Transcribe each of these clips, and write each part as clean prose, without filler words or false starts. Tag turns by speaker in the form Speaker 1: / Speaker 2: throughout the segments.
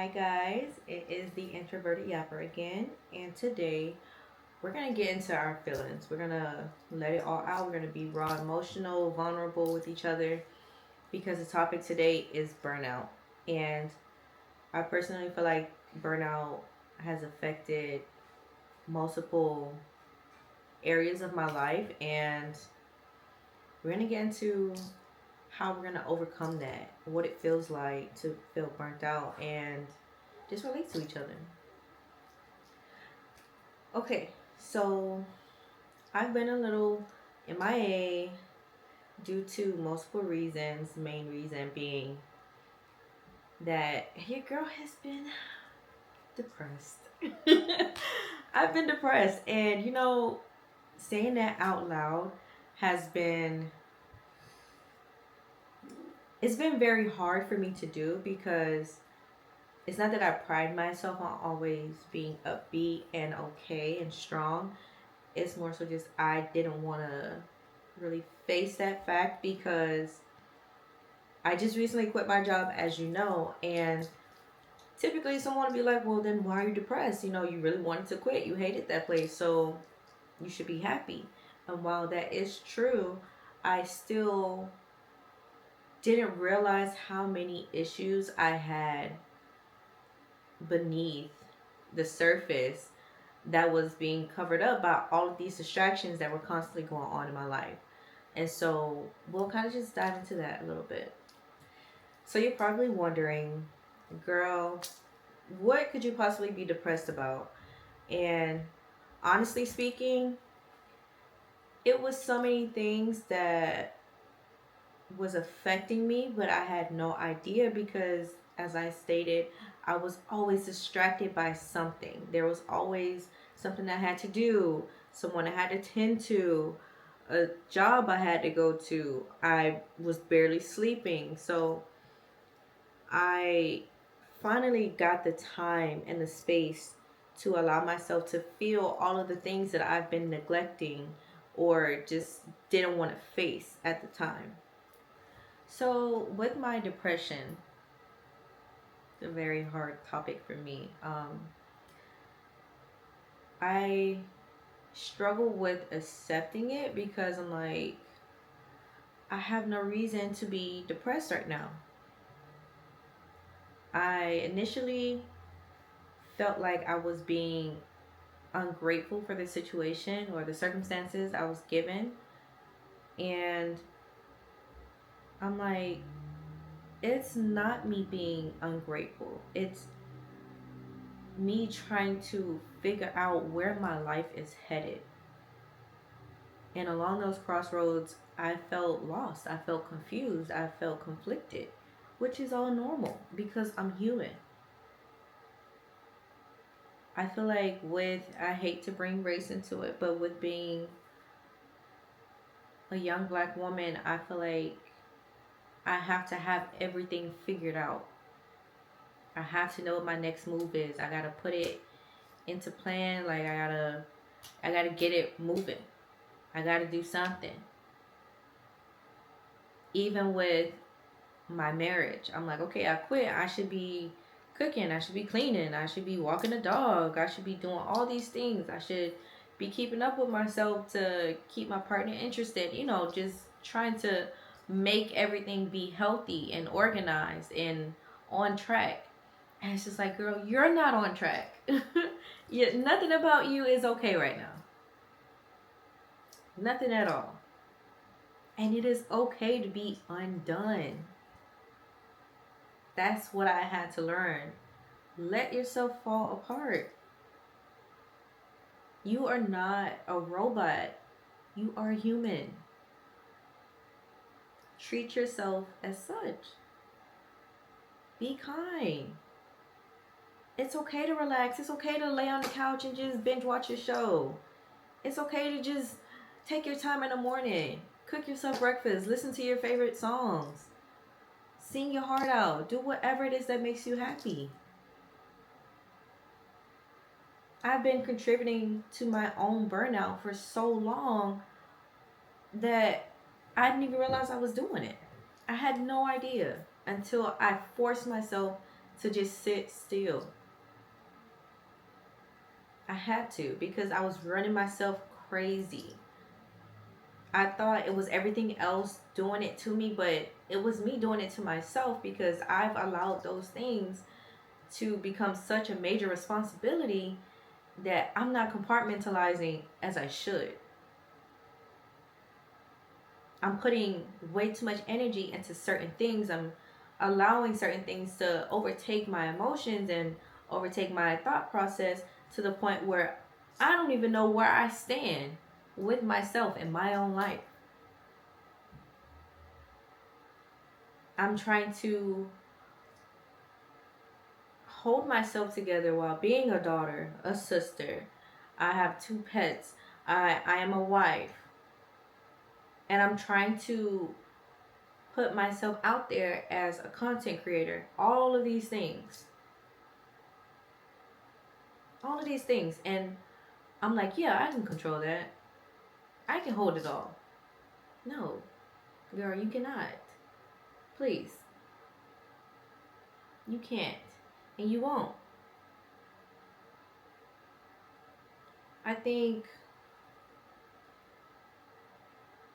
Speaker 1: Hi guys, it is the Introverted Yapper again, and today we're gonna get into our feelings. We're gonna let it all out. We're gonna be raw, emotional, vulnerable with each other because the topic today is burnout. And I personally feel like burnout has affected multiple areas of my life, and we're gonna get into how we're gonna overcome that, what it feels like to feel burnt out, and just relate to each other. Okay, so I've been a little MIA due to multiple reasons. Main reason being that your girl has been depressed. I've been depressed, and saying that out loud has been it's been very hard for me to do because it's not that I pride myself on always being upbeat and okay and strong. It's more so just I didn't want to really face that fact because I just recently quit my job, as you know, and typically someone would be like, well, then why are you depressed? You really wanted to quit. You hated that place, so you should be happy. And while that is true, I still didn't realize how many issues I had beneath the surface that was being covered up by all of these distractions that were constantly going on in my life. And so we'll kind of just dive into that a little bit. So you're probably wondering, girl, what could you possibly be depressed about? And honestly speaking, it was so many things that was affecting me, but I had no idea because, as I stated, I was always distracted by something. There was always something I had to do, someone I had to tend to, a job I had to go to. I was barely sleeping. So I finally got the time and the space to allow myself to feel all of the things that I've been neglecting or just didn't want to face at the time. So, with my depression, it's a very hard topic for me. I struggle with accepting it because I'm like, I have no reason to be depressed right now. I initially felt like I was being ungrateful for the situation or the circumstances I was given. And I'm like, it's not me being ungrateful. It's me trying to figure out where my life is headed. And along those crossroads, I felt lost. I felt confused. I felt conflicted, which is all normal because I'm human. I feel like I hate to bring race into it, but with being a young black woman, I feel like I have to have everything figured out. I have to know what my next move is. I gotta put it into plan. Like I gotta get it moving. I gotta do something. Even with my marriage, I'm like, okay, I quit. I should be cooking. I should be cleaning. I should be walking the dog. I should be doing all these things. I should be keeping up with myself to keep my partner interested. Just trying to make everything be healthy and organized and on track. And it's just like, girl, you're not on track. Yeah, nothing about you is okay right now. Nothing at all. And it is okay to be undone. That's what I had to learn. Let yourself fall apart. You are not a robot. You are human. Treat yourself as such. Be kind. It's okay to relax. It's okay to lay on the couch and just binge watch your show. It's okay to just take your time in the morning. Cook yourself breakfast. Listen to your favorite songs. Sing your heart out. Do whatever it is that makes you happy. I've been contributing to my own burnout for so long that I didn't even realize I was doing it. I had no idea until I forced myself to just sit still. I had to because I was running myself crazy. I thought it was everything else doing it to me, but it was me doing it to myself because I've allowed those things to become such a major responsibility that I'm not compartmentalizing as I should. I'm putting way too much energy into certain things. I'm allowing certain things to overtake my emotions and overtake my thought process to the point where I don't even know where I stand with myself in my own life. I'm trying to hold myself together while being a daughter, a sister. I have two pets. I am a wife. And I'm trying to put myself out there as a content creator. All of these things. All of these things. And I'm like, yeah, I can control that. I can hold it all. No, girl, you cannot. Please. You can't. And you won't. I think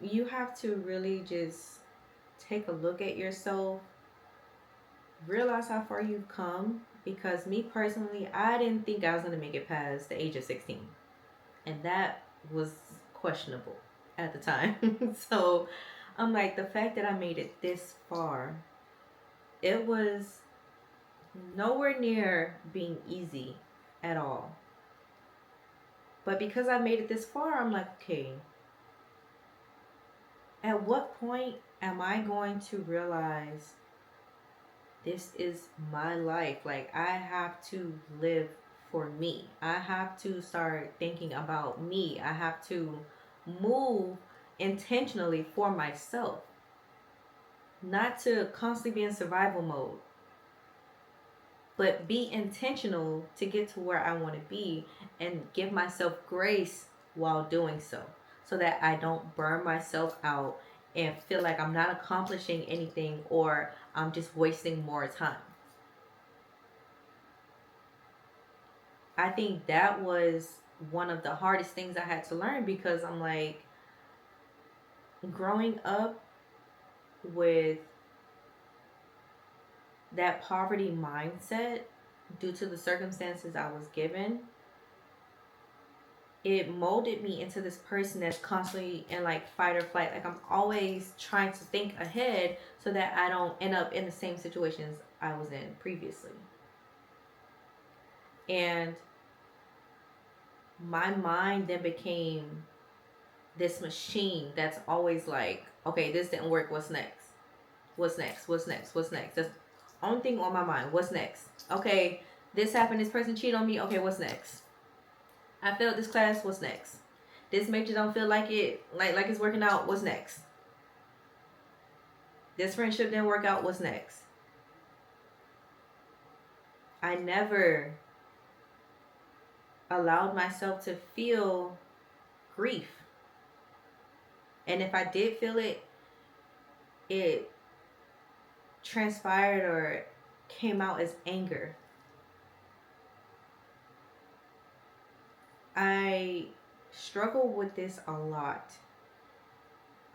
Speaker 1: you have to really just take a look at yourself, realize how far you've come. Because me personally, I didn't think I was going to make it past the age of 16. And that was questionable at the time. So I'm like, the fact that I made it this far, it was nowhere near being easy at all. But because I made it this far, I'm like, okay, at what point am I going to realize this is my life? Like, I have to live for me. I have to start thinking about me. I have to move intentionally for myself, not to constantly be in survival mode, but be intentional to get to where I want to be and give myself grace while doing so, so that I don't burn myself out and feel like I'm not accomplishing anything or I'm just wasting more time. I think that was one of the hardest things I had to learn because I'm like, growing up with that poverty mindset due to the circumstances I was given, it molded me into this person that's constantly in like fight or flight. Like, I'm always trying to think ahead so that I don't end up in the same situations I was in previously. And my mind then became this machine that's always like, okay, this didn't work. What's next? What's next? What's next? What's next? That's the only thing on my mind. What's next? Okay, this happened. This person cheated on me. Okay, what's next? I failed this class. What's next? This major don't feel like it, like it's working out. What's next? This friendship didn't work out. What's next? I never allowed myself to feel grief. And if I did feel it, it transpired or came out as anger. I struggle with this a lot.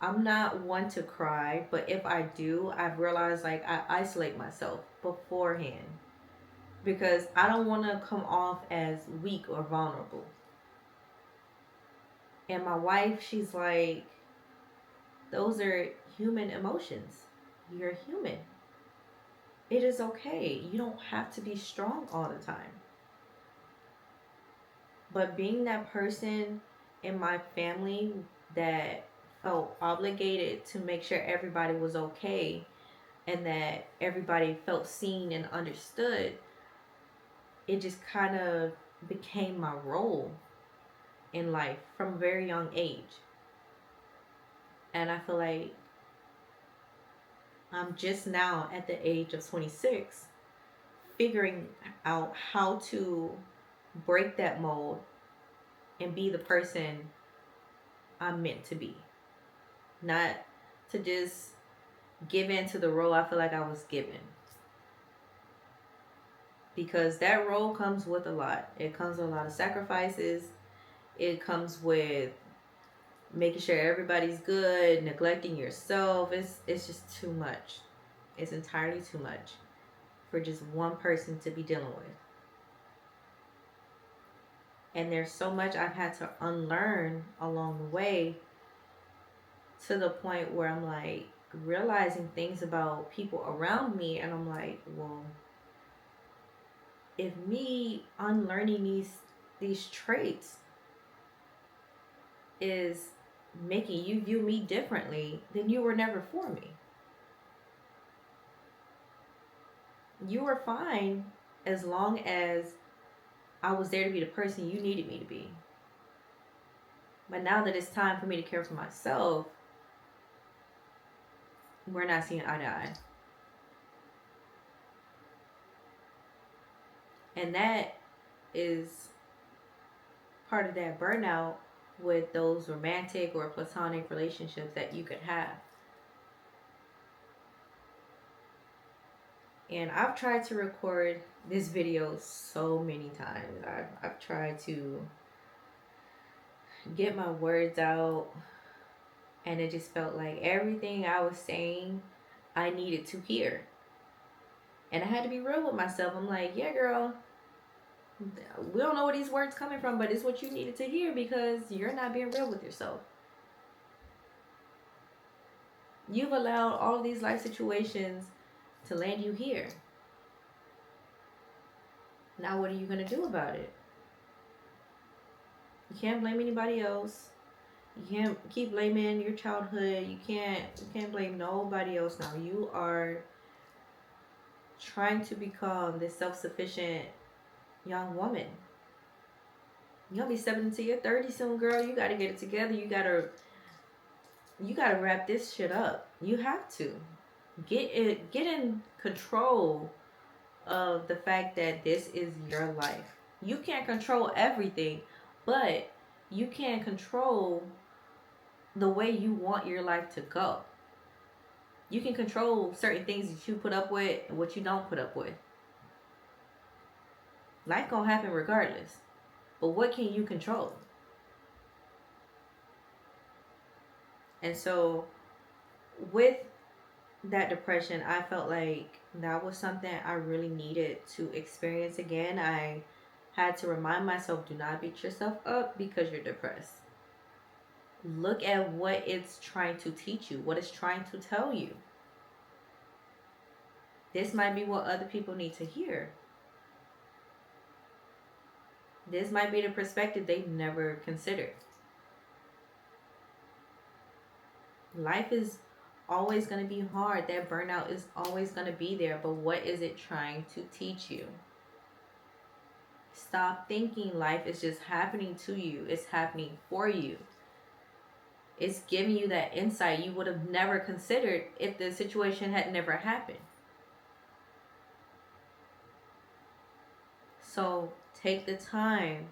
Speaker 1: I'm not one to cry, but if I do, I've realized like I isolate myself beforehand because I don't want to come off as weak or vulnerable. And my wife, she's like, those are human emotions. You're human. It is okay. You don't have to be strong all the time. But being that person in my family that felt obligated to make sure everybody was okay and that everybody felt seen and understood, it just kind of became my role in life from a very young age. And I feel like I'm just now at the age of 26 figuring out how to break that mold and be the person I'm meant to be. Not to just give in to the role I feel like I was given. because that role comes with a lot. It comes with a lot of sacrifices. It comes with making sure everybody's good, neglecting yourself. It's just too much. It's entirely too much for just one person to be dealing with. And there's so much I've had to unlearn along the way, to the point where I'm like realizing things about people around me, and I'm like, well, if me unlearning these traits is making you view me differently, then you were never for me. You were fine as long as I was there to be the person you needed me to be. But now that it's time for me to care for myself, we're not seeing eye to eye. And that is part of that burnout with those romantic or platonic relationships that you could have. And I've tried to record this video so many times. I've tried to get my words out, and it just felt like everything I was saying I needed to hear. And I had to be real with myself. I'm like, yeah, girl, we don't know where these words coming from, but it's what you needed to hear because you're not being real with yourself. You've allowed all of these life situations to land you here. Now what are you going to do about it? You can't blame anybody else. You can't keep blaming your childhood. You can't blame nobody else now. You are trying to become this self-sufficient young woman. You're gonna be stepping into your 30s soon, girl. You gotta get it together. You gotta wrap this shit up. You have to get in control of the fact that this is your life. You can't control everything, but you can control the way you want your life to go. You can control certain things that you put up with and what you don't put up with. Life gonna happen regardless. But what can you control? And so with that depression, I felt like that was something I really needed to experience again. I had to remind myself, do not beat yourself up because you're depressed. Look at what it's trying to teach you, what it's trying to tell you. This might be what other people need to hear. This might be the perspective they've never considered. Life is always going to be hard. That burnout is always going to be there. But what is it trying to teach you? Stop thinking life is just happening to you. It's happening for you. It's giving you that insight you would have never considered if the situation had never happened. So take the time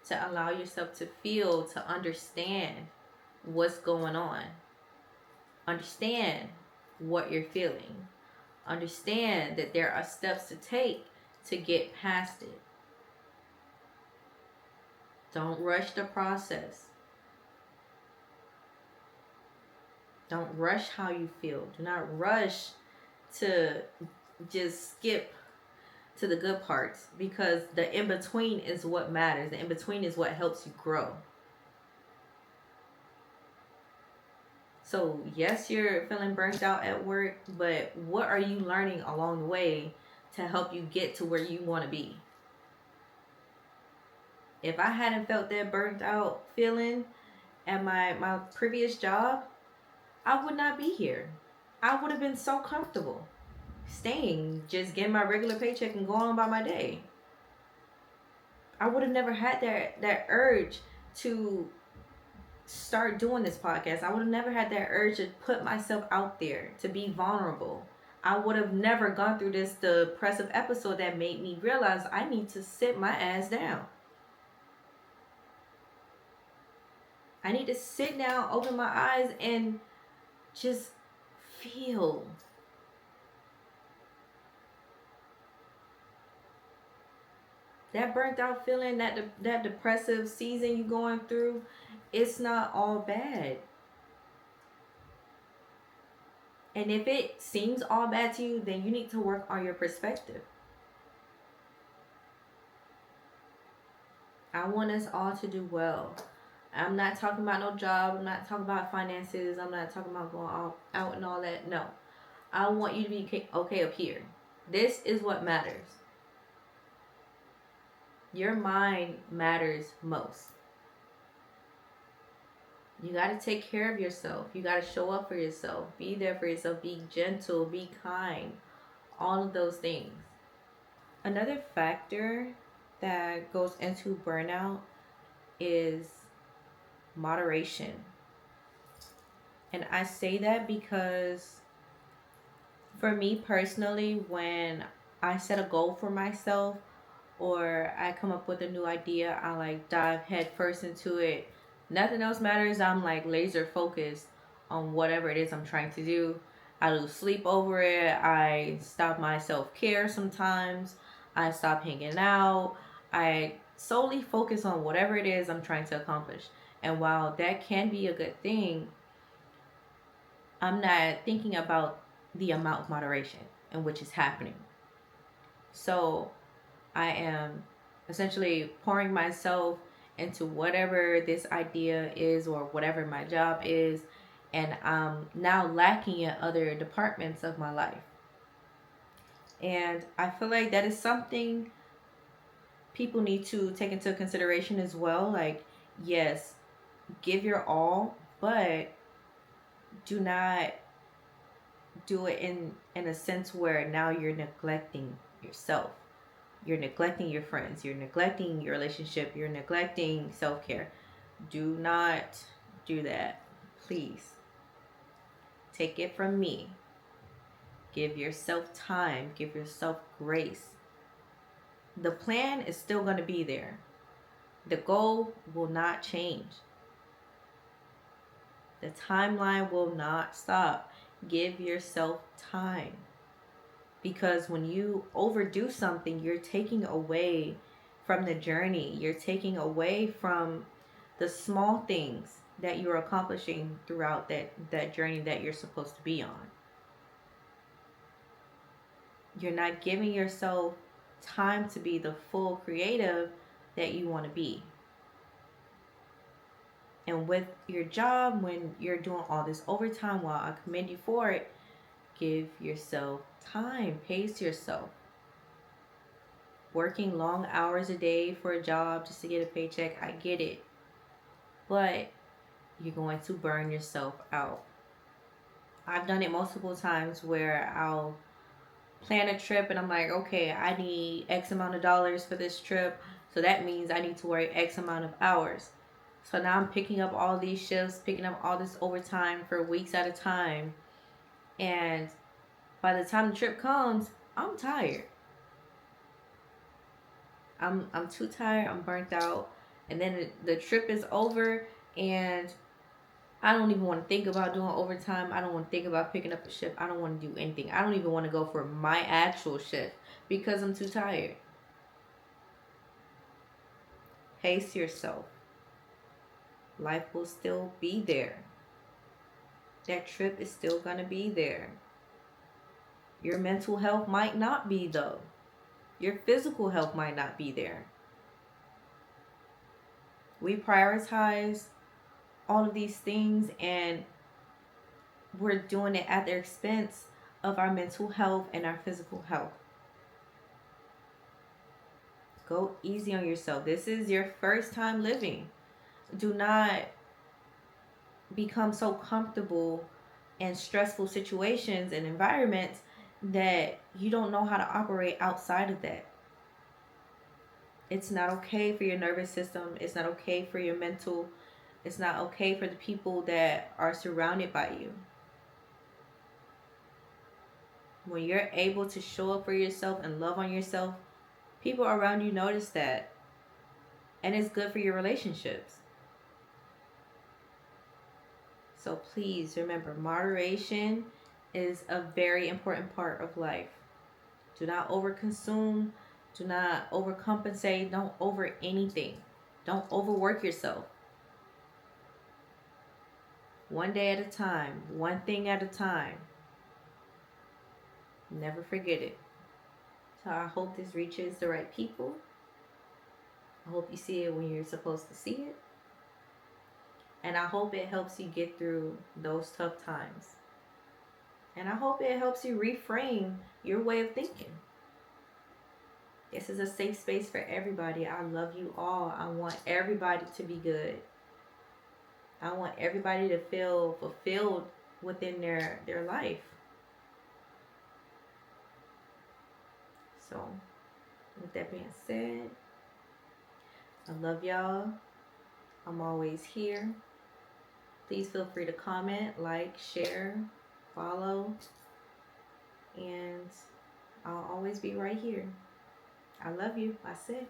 Speaker 1: to allow yourself to feel, to understand what's going on. Understand what you're feeling. Understand that there are steps to take to get past it. Don't rush the process. Don't rush how you feel. Do not rush to just skip to the good parts, because the in-between is what matters. The in-between is what helps you grow. So yes, you're feeling burnt out at work, but what are you learning along the way to help you get to where you want to be? If I hadn't felt that burnt out feeling at my previous job, I would not be here. I would have been so comfortable staying, just getting my regular paycheck and going on by my day. I would have never had that urge to start doing this podcast. I would have never had that urge to put myself out there, to be vulnerable. I would have never gone through this depressive episode that made me realize I need to sit my ass down. I need to sit down, open my eyes, and just feel. That burnt out feeling, that depressive season you going through, it's not all bad. And if it seems all bad to you, then you need to work on your perspective. I want us all to do well. I'm not talking about no job. I'm not talking about finances. I'm not talking about going out and all that. No. I want you to be okay up here. This is what matters. Your mind matters most. You got to take care of yourself. You got to show up for yourself. Be there for yourself. Be gentle. Be kind. All of those things. Another factor that goes into burnout is moderation. And I say that because for me personally, when I set a goal for myself or I come up with a new idea, I like dive head first into it. Nothing else matters. I'm like laser focused on whatever it is I'm trying to do. I lose sleep over it. I stop my self care sometimes. I stop hanging out. I solely focus on whatever it is I'm trying to accomplish. And while that can be a good thing, I'm not thinking about the amount of moderation in which is happening. So I am essentially pouring myself into whatever this idea is or whatever my job is, and I'm now lacking in other departments of my life. And I feel like that is something people need to take into consideration as well. Like, yes, give your all, but do not do it in a sense where now you're neglecting yourself. You're neglecting your friends, you're neglecting your relationship, you're neglecting self-care. Do not do that. Please. Take it from me. Give yourself time, give yourself grace. The plan is still going to be there. The goal will not change. The timeline will not stop. Give yourself time. Because when you overdo something, you're taking away from the journey. You're taking away from the small things that you're accomplishing throughout that journey that you're supposed to be on. You're not giving yourself time to be the full creative that you want to be. And with your job, when you're doing all this overtime, while I commend you for it, give yourself time, pace yourself. Working long hours a day for a job just to get a paycheck, I get it. But you're going to burn yourself out. I've done it multiple times where I'll plan a trip and I'm like, okay, I need X amount of dollars for this trip. So that means I need to work X amount of hours. So now I'm picking up all these shifts, picking up all this overtime for weeks at a time. And by the time the trip comes, I'm tired. I'm too tired. I'm burnt out. And then the trip is over, and I don't even want to think about doing overtime. I don't want to think about picking up a shift. I don't want to do anything. I don't even want to go for my actual shift because I'm too tired. Pace yourself. Life will still be there. That trip is still going to be there. Your mental health might not be, though. Your physical health might not be there. We prioritize all of these things, and we're doing it at the expense of our mental health and our physical health. Go easy on yourself. This is your first time living. Do not become so comfortable in stressful situations and environments that you don't know how to operate outside of that. It's not okay for your nervous system. It's not okay for your mental. It's not okay for the people that are surrounded by you. When you're able to show up for yourself and love on yourself, people around you notice that. And it's good for your relationships. So please remember, moderation is a very important part of life. Do not overconsume. Do not overcompensate. Don't over anything. Don't overwork yourself. One day at a time, one thing at a time. Never forget it. So I hope this reaches the right people. I hope you see it when you're supposed to see it. And I hope it helps you get through those tough times. And I hope it helps you reframe your way of thinking. This is a safe space for everybody. I love you all. I want everybody to be good. I want everybody to feel fulfilled within their life. So, with that being said, I love y'all. I'm always here. Please feel free to comment, like, share, follow, and I'll always be right here. I love you. I said.